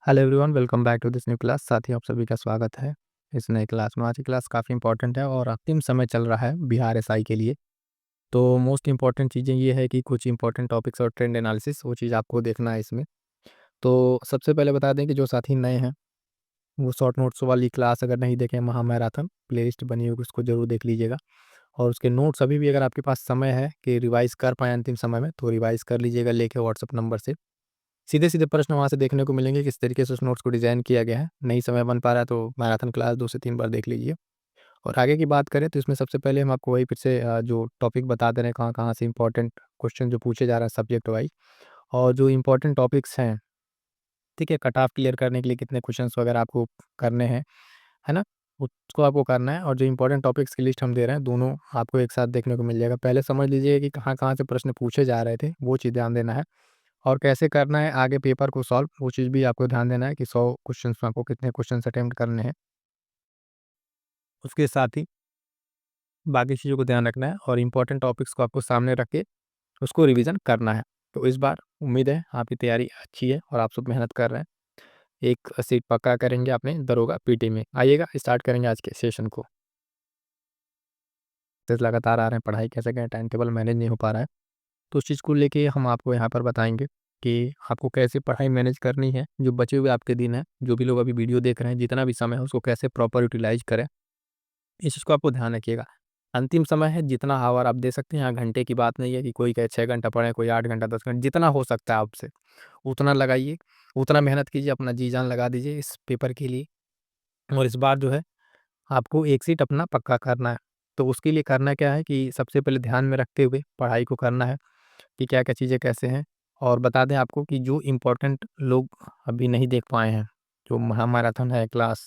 Hello everyone, welcome back to this new class. साथ ही आप सभी का स्वागत है इस नई क्लास में। आज की क्लास काफ़ी इंपॉर्टेंट है और अंतिम समय चल रहा है बिहार एसआई के लिए। तो मोस्ट इंपॉर्टेंट चीज़ें ये है कि कुछ इंपॉर्टेंट टॉपिक्स और ट्रेंड एनालिसिस वो चीज़ आपको देखना है इसमें। तो सबसे पहले बता दें कि जो साथी नए हैं वो शॉर्ट नोट्स वाली क्लास अगर नहीं देखें, महामैराथन प्लेलिस्ट बनी होगी उसको ज़रूर देख लीजिएगा। और उसके नोट्स अभी भी अगर आपके पास समय है कि रिवाइज़ कर पाएँ अंतिम समय में तो रिवाइज़ कर लीजिएगा लेके व्हाट्सएप नंबर से। सीधे-सीधे प्रश्न वहाँ से देखने को मिलेंगे, किस तरीके से उस नोट्स को डिज़ाइन किया गया है। नहीं समय बन पा रहा है तो मैराथन क्लास 2 से 3 बार देख लीजिए। और आगे की बात करें तो इसमें सबसे पहले हम आपको वही फिर से जो टॉपिक बता दे रहे हैं कहाँ-कहाँ से इम्पोर्टेंट क्वेश्चन जो पूछे जा रहे हैं सब्जेक्ट वाइज़। और जो इम्पोर्टेंट टॉपिक्स हैं, ठीक है, कट ऑफ क्लियर करने के लिए कितने क्वेश्चंस वगैरह आपको करने हैं, है ना? उसको आपको करना है। और जो इम्पोर्टेंट टॉपिक्स की लिस्ट हम दे रहे हैं दोनों आपको एक साथ देखने को मिल जाएगा। पहले समझ लीजिए कि कहाँ-कहाँ से प्रश्न पूछे जा रहे थे, वो चीज़ ध्यान देना है। और कैसे करना है आगे पेपर को सॉल्व, वो चीज़ भी आपको ध्यान देना है कि 100 क्वेश्चंस में आपको कितने क्वेश्चंस अटेम्प्ट करने हैं। उसके साथ ही बाकी चीज़ों को ध्यान रखना है और इम्पोर्टेंट टॉपिक्स को आपको सामने रख के उसको रिवीजन करना है। तो इस बार उम्मीद है आपकी तैयारी अच्छी है और आप सब मेहनत कर रहे हैं। एक सीट पक्का करेंगे अपने दरोगा पीटी में। आइएगा स्टार्ट करेंगे आज के सेशन को। टेस्ट लगातार आ रहे हैं, पढ़ाई कैसे करें, टाइम टेबल मैनेज नहीं हो पा रहा है। तो उस चीज़ को लेके हम आपको यहाँ पर बताएँगे कि आपको कैसे पढ़ाई मैनेज करनी है। जो बचे हुए आपके दिन हैं, जो भी लोग अभी वीडियो देख रहे हैं, जितना भी समय है उसको कैसे प्रॉपर यूटिलाइज़ करें, इस चीज़ को आपको ध्यान रखिएगा। अंतिम समय है, जितना आवर आप दे सकते हैं, यहाँ घंटे की बात नहीं है कि कोई कहे 6 घंटा पढ़ें, कोई 8 घंटा, 10 घंटा, जितना हो सकता है आपसे, उतना लगाइए, उतना मेहनत कीजिए, अपना जी-जान लगा दीजिए इस पेपर के लिए। और इस बार जो है आपको एक सीट अपना पक्का करना है। तो उसके लिए करना क्या है कि सबसे पहले ध्यान में रखते हुए पढ़ाई को करना है कि क्या-क्या चीज़ें कैसे हैं। और बता दें आपको कि जो इम्पोर्टेंट लोग अभी नहीं देख पाए हैं, जो महामैराथन है क्लास,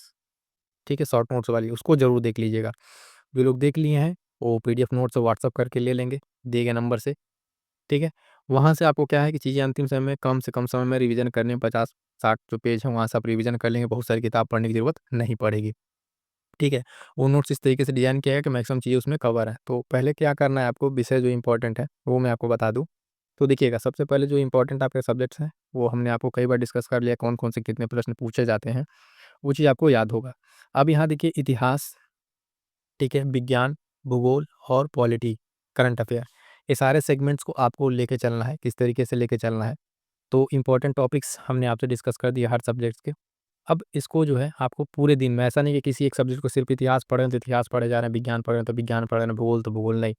ठीक है, शॉर्ट नोट्स वाली, उसको ज़रूर देख लीजिएगा। जो लोग देख लिए हैं, वो पीडीएफ नोट्स व्हाट्सएप करके ले लेंगे, दिए गए नंबर से, ठीक है। वहाँ से आपको क्या है कि चीज़ें अंतिम समय में कम से कम समय में रिवीजन करने में 50-60 जो पेज हैं, वहाँ से आप रिवीजन कर लेंगे, बहुत सारी किताब पढ़ने की ज़रूरत नहीं पड़ेगी, ठीक है। वो नोट्स इस तरीके से डिज़ाइन किया है कि मैक्सिमम चीज़ें उसमें कवर है। तो पहले क्या करना है आपको, विषय जो इम्पोर्टेंट है, वो मैं आपको बता दूँ। तो देखिएगा, सबसे पहले जो इम्पोर्टेंट आपके सब्जेक्ट्स हैं, वो हमने आपको कई बार डिस्कस कर लिया, कौन-कौन से कितने प्रश्न पूछे जाते हैं, वो चीज़ आपको याद होगा। अब यहाँ देखिए इतिहास, ठीक है, विज्ञान, भूगोल और पॉलिटी, करंट अफेयर, ये सारे सेगमेंट्स को आपको लेके चलना है, किस तरीके से लेके चलना है। तो इम्पोर्टेंट टॉपिक्स हमने आपसे डिस्कस कर दिए हर सब्जेक्ट्स के। अब इसको जो है आपको पूरे दिन में, ऐसा नहीं कि किसी एक सब्जेक्ट को सिर्फ इतिहास पढ़ रहे हैं तो इतिहास पढ़े जा रहे हैं, विज्ञान पढ़ रहे हैं तो विज्ञान पढ़ रहे हैं, भूगोल तो भूगोल नहीं।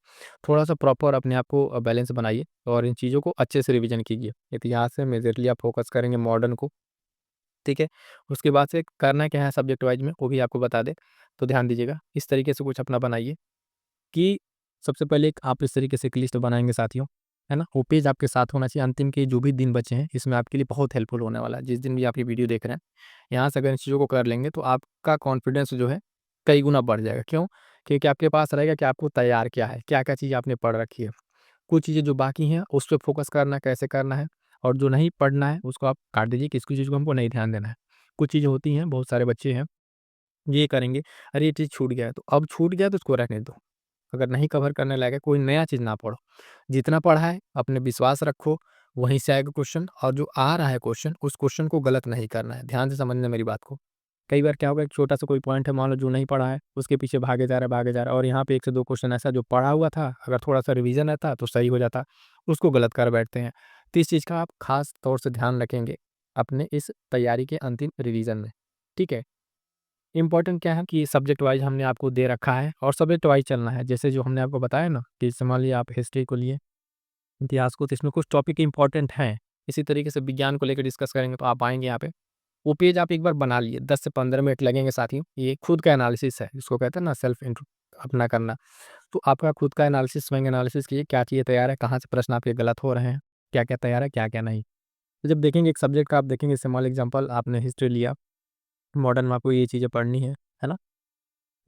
थोड़ा-सा प्रॉपर अपने आप को बैलेंस बनाइए और इन चीज़ों को अच्छे से रिवीजन कीजिए। इतिहास से मेजरली आप फोकस करेंगे मॉडर्न को, ठीक है? उसके बाद से करना क्या है सब्जेक्ट वाइज़ में, वो भी आपको बता दें, तो ध्यान दीजिएगा। इस तरीके से कुछ अपना बनाइए कि सबसे पहले एक आप इस तरीके से एक लिस्ट बनाएँगे साथियों, है ना? वो पेज आपके साथ होना चाहिए। अंतिम के जो भी दिन बचे हैं, इसमें आपके लिए बहुत हेल्पफुल होने वाला है। जिस दिन भी आप ये वीडियो देख रहे हैं, यहाँ से अगर इन चीज़ों को कर लेंगे तो आपका कॉन्फिडेंस जो है कई गुना बढ़ जाएगा। क्यों? क्योंकि आपके पास रहेगा कि आपको तैयार क्या है, क्या-क्या चीज़ आपने पढ़ रखी है। कुछ चीज़ें जो बाकी हैं, उस पे फ़ोकस करना है, कैसे करना है, और जो नहीं पढ़ना है, उसको आप काट दीजिए कि इसकी चीज़ को हमको नहीं ध्यान देना है। कुछ चीज़ें होती हैं, बहुत सारे बच्चे हैं, ये करेंगे, अरे! ये चीज़ छूट गया है, तो अब छूट गया तो उसको रहने दो। अगर नहीं कवर करने लायक है, कोई नया चीज़ ना पढ़ो। जितना पढ़ा है, अपने विश्वास रखो, वहीं से आएगा क्वेश्चन, और जो आ रहा है क्वेश्चन, उस क्वेश्चन को गलत नहीं करना है। ध्यान से समझना मेरी बात को। कई बार क्या होगा, एक छोटा-सा कोई पॉइंट है, मान लो जो नहीं पढ़ा है, उसके पीछे भागे जा रहा है और यहाँ पे 1 से 2 क्वेश्चन ऐसा जो पढ़ा हुआ था, अगर थोड़ा-सा रिवीजन रहता तो सही हो जाता, उसको गलत कर बैठते हैं। तो इस चीज़ का आप खास तौर से ध्यान रखेंगे, अपने इस तैयारी के अंतिम रिवीजन में, ठीक है? इम्पोर्टेंट क्या है कि सब्जेक्ट वाइज़ हमने आपको दे रखा है और सब्जेक्ट वाइज़ चलना है। जैसे जो हमने आपको बताया ना कि जैसे मान लीजिए आप हिस्ट्री को लिए, इतिहास को, तो इसमें कुछ टॉपिक इम्पोर्टेंट हैं। इसी तरीके से विज्ञान को लेकर डिस्कस करेंगे तो आप आएँगे यहाँ पे। वो पेज आप एक बार बना लिए, 10 से 15 मिनट लगेंगे साथियों। ये खुद का एनालिसिस है, इसको कहते हैं ना सेल्फ इंट्रो अपना करना। तो आपका खुद का एनालिसिस, स्वयं एनालिसिस कीजिए, क्या चीज़ें तैयार है, कहाँ से प्रश्न आपके गलत हो रहे हैं, क्या-क्या तैयार है, क्या-क्या नहीं। तो जब देखेंगे एक सब्जेक्ट का, आप देखेंगे, जैसे मान लीजिए एग्ज़ाम्पल आपने हिस्ट्री लिया, मॉडर्न में आपको ये चीज़ें पढ़नी है ना?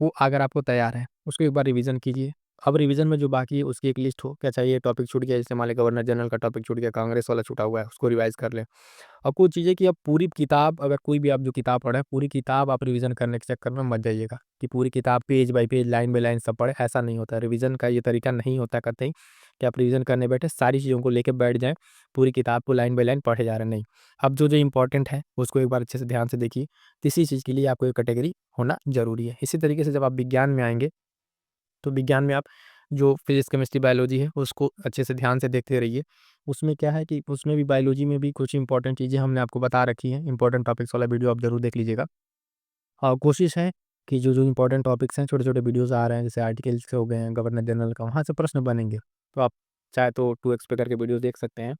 वो अगर आपको तैयार है, उसको एक बार रिवीज़न कीजिए। अब रिवीजन में जो बाकी है उसकी एक लिस्ट हो, क्या चाहिए टॉपिक छूट गया, जैसे मान लें गवर्नर जनरल का टॉपिक छूट गया, कांग्रेस वाला छूटा हुआ है, उसको रिवाइज़ कर लें। और कुछ चीज़ें कि अब पूरी किताब, अगर कोई भी आप जो किताब पढ़ें, पूरी किताब आप रिवीजन करने के चक्कर में मत जाइएगा कि पूरी किताब page bye page, line by line सब पढ़ें, ऐसा नहीं होता है। रिवीजन का ये तरीका नहीं होता कतई कि आप रिवीजन करने बैठे सारी चीज़ों को लेके बैठ जाएँ, पूरी किताब को लाइन बाय लाइन पढ़े जा रहे हैं, नहीं। अब जो इम्पोर्टेंट है उसको एक बार अच्छे से ध्यान से देखिए, किसी चीज़ के लिए आपको एक कैटेगरी होना ज़रूरी है। इसी तरीके से जब आप विज्ञान में आएँगे, तो विज्ञान में आप जो फिज़िक्स, केमिस्ट्री, बायोलॉजी है उसको अच्छे से ध्यान से देखते रहिए। उसमें क्या है कि उसमें भी बायोलॉजी में भी कुछ इंपॉर्टेंट चीज़ें हमने आपको बता रखी हैं। इंपॉर्टेंट टॉपिक्स वाला वीडियो आप ज़रूर देख लीजिएगा। और कोशिश है कि जो इंपॉर्टेंट टॉपिक्स हैं, छोटे-छोटे वीडियोज़ आ रहे हैं, जैसे आर्टिकल्स हो गए हैं, गवर्नर जनरल का, वहाँ से प्रश्न बनेंगे। तो आप चाहे तो 2x पे करके वीडियोज़ देख सकते हैं,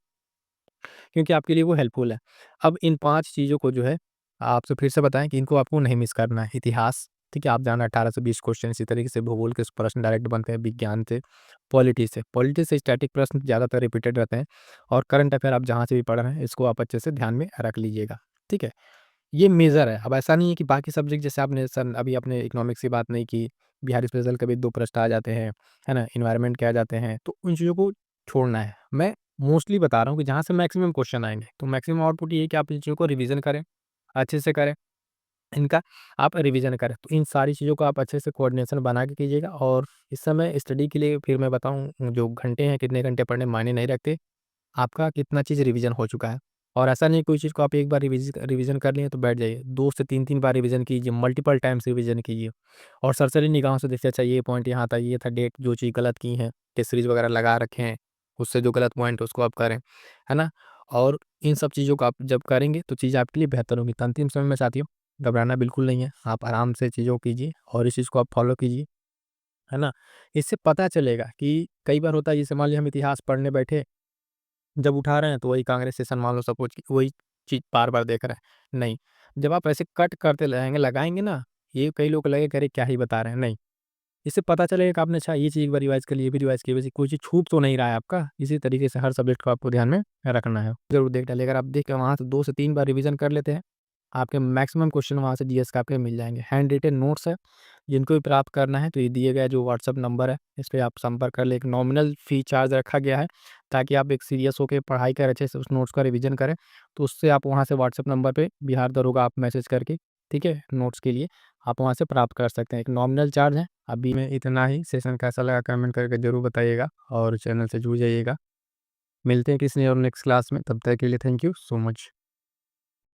क्योंकि आपके लिए वो हेल्पफुल है। अब इन 5 चीज़ों को जो है, आपसे फिर से बताएँ कि इनको आपको नहीं मिस करना है। इतिहास, ठीक है? आप जानना 18 से 20 क्वेश्चन, इसी तरीके से भूगोल के प्रश्न डायरेक्ट बनते हैं, विज्ञान से, पॉलिटी से स्टैटिक प्रश्न ज़्यादातर रिपीटेड रहते हैं, और करंट अफेयर आप जहाँ से भी पढ़ रहे हैं, इसको आप अच्छे से ध्यान में रख लीजिएगा, ठीक है? ये मेजर है। अब ऐसा नहीं है कि बाकी सब्जेक्ट, जैसे आपने सन अभी आपने इकोनॉमिक्स की बात नहीं की, बिहार स्पेशल के भी 2 प्रश्न आ जाते हैं, है ना? एनवायरनमेंट के आ जाते हैं, तो उन चीज़ों को छोड़ना है। मैं मोस्टली बता रहा हूँ कि जहाँ से मैक्सिमम क्वेश्चन आएँगे, तो मैक्सिमम आउटपुट ये है कि आप इन चीज़ों को रिवीज़न करें, अच्छे से करें, इनका आप रिवीज़न करें। तो इन सारी चीज़ों को आप अच्छे से कोऑर्डिनेशन बना के कीजिएगा, और इस समय स्टडी के लिए फिर मैं बताऊँ, जो घंटे हैं, कितने घंटे पढ़ने मायने नहीं रखते। आपका कितना चीज़ रिवीजन हो चुका है, और ऐसा नहीं कोई चीज़ को आप एक बार रिवीजन कर लिए तो बैठ जाइए, 2 से 3-3 बार रिवीजन कीजिए, मल्टीपल टाइम्स रिवीजन कीजिए, और सरसरी निगाहों से देखिए, अच्छा ये पॉइंट यहाँ था, ये था, डेट, जो चीज़ गलत की हैं, टेस्ट सीरीज़ वगैरह लगा रखे हैं, उससे जो गलत पॉइंट है उसको आप करें, है ना? और इन सब चीज़ों को आप जब करेंगे तो चीज़ आपके लिए बेहतर होगी। तो अंतिम समय में साथियों, घबराना बिल्कुल नहीं है, आप आराम से चीज़ों को कीजिए और इस चीज़ को आप फॉलो कीजिए, है ना? इससे पता चलेगा कि कई बार होता है, जैसे मान लीजिए हम इतिहास पढ़ने बैठे, जब उठा रहे हैं तो वही कांग्रेस सेशन मान लो सपोज़ कि वही चीज़ बार-बार देख रहे हैं, नहीं। जब आप ऐसे कट करते रहेंगे, लगाएँगे ना, ये कई लोग को लगेगा कि अरे क्या ही बता रहे हैं, नहीं। इससे पता चलेगा कि आपने अच्छा ये चीज़ एक बार रिवाइज़ कर ली, ये भी रिवाइज़ की, वैसे कोई चीज़ छूट तो नहीं रहा है आपका। इसी तरीके से हर सब्जेक्ट को आपको ध्यान में रखना है। ज़रूर देख डालिए, अगर आप देख के वहाँ से 2 से 3 बार रिवीज़न कर लेते हैं, आपके मैक्सिमम क्वेश्चन वहाँ से जीएस के आपके मिल जाएँगे। हैंड रिटेन नोट्स है, जिनको भी प्राप्त करना है तो ये दिए गए जो व्हाट्सएप नंबर है, इस पे आप संपर्क कर लें। एक नॉमिनल फ़ी चार्ज रखा गया है, ताकि आप एक सीरियस होके पढ़ाई करें, अच्छे से उस नोट्स का रिवीजन करें। तो उससे आप वहाँ से व्हाट्सएप नंबर पे बिहार दरोगा आप मैसेज करके, ठीक है, नोट्स के लिए आप वहाँ से प्राप्त कर सकते हैं। एक नॉमिनल चार्ज है। अभी में इतना ही। सेशन कैसा लगा कमेंट करके ज़रूर बताइएगा, और चैनल से जुड़ जाइएगा। मिलते हैं किसी और नेक्स्ट क्लास में, तब तक के लिए थैंक यू सो मच।